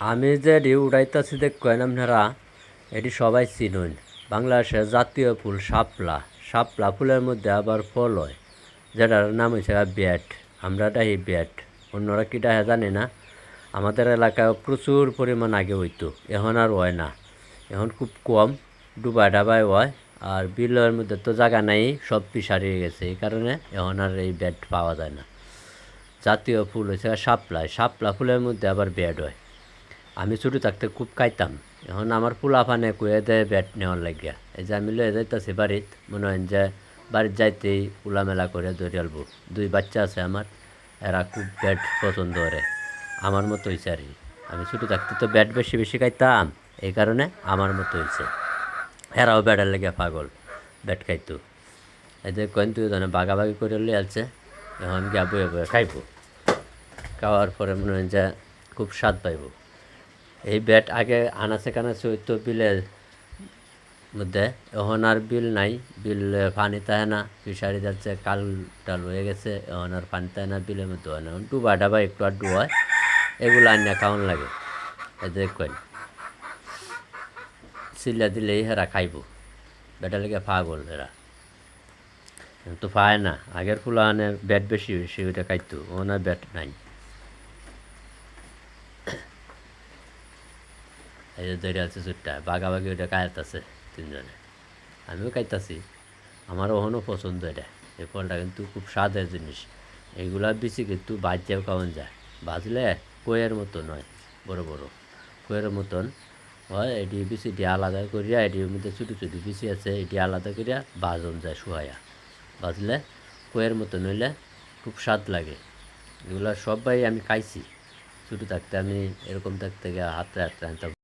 আমি যে এটি উড়াইতেছি দেখেন আপনারা, এটি সবাই চিনুন। বাংলাদেশের জাতীয় ফুল শাপলা। শাপলা ফুলের মধ্যে আবার ফল হয়, যেটার নাম হচ্ছে ব্যাট। আমরা ডাহি ব্যাট, অন্যরা কী ডাহে জানি না। আমাদের এলাকায় প্রচুর পরিমাণ আগে হইতো, এখন আর হয় না, এখন খুব কম, ডুবা ডাবায় হয়। আর বিলের মধ্যে তো জায়গা নাই, সব পিসারি গেছে, এই কারণে এখন আর এই ব্যাট পাওয়া যায় না। জাতীয় ফুল হচ্ছে শাপলা। শাপলা ফুলের মধ্যে আবার ব্যাট হয়। আমি ছোটো থাকতে খুব খাইতাম। এখন আমার পোলাপানে কয়ে দেয় ব্যাট নেওয়ার লাগিয়া। এই যে আমি লয়ে যাইতেছি বাড়িত, মনে হয় যে বাড়ির যাইতেই উলামেলা করে ধরে আলবো। 2 বাচ্চা আছে আমার, এরা খুব ব্যাট পছন্দ করে, আমার মতো হয়েছে আর কি। আমি ছোটো থাকতে তো ব্যাট বেশি বেশি খাইতাম, এই কারণে আমার মতো হয়েছে। এরাও ব্যাটের লেগে পাগল, ব্যাট খাইতো। এই যে কয়েন তুই ধরেন বাগাবাগি করে লিয়ে আসছে, এখন গিয়া বয়ে বয়ে খাইব। খাওয়ার পরে মনে হয় যে খুব স্বাদ পাইব। এই ব্যাট আগে আনাচে কানাচে হইতো বিলের মধ্যে, এখন আর বিল নাই। বিল পানি থাকে না, ফিশারি যাচ্ছে, কাল টাল হয়ে গেছে, এখন আর পানি থাকে না, বিলের মধ্যে হয় না। এখন ডুবা ডাবা একটু আড্ডু হয়, এগুলো আনিয়া খাওয়ান লাগে। এই দেখেন সিলা দিলেই হেরা খাইব, ব্যাটার লেগে পাগল এরা। তো পায় না, আগের ফুলা আনে ব্যাট বেশি বেশি ওইটা খাইতো, ওনার ব্যাট নাই। এই যে ধরে আছে চুটটা বাগাবাগি ওইটা খাইতেছে তিনজনে, আমিও খাইতাছি। আমার ওখানেও পছন্দ এটা, এই ফলটা কিন্তু খুব স্বাদের জিনিস। এইগুলা বেশি কিন্তু বাজ্যেও খাওয়ান যায়, বাজলে কইয়ের মতো নয়, বড় বড় কইয়ের মতন হয়। এটি বিচিটি আলাদা করিয়া, এটির মধ্যে ছোটো ছোটো বিচি আছে, এটি আলাদা করিয়া বাজন যায় শুয়াইয়া, বাজলে কইয়ের মতন হইলে খুব স্বাদ লাগে। এগুলো সবাই আমি খাইছি ছোটো থাকতে। আমি এরকম থাকতে গিয়ে হাতড়ে হাতড়ে আনতাম।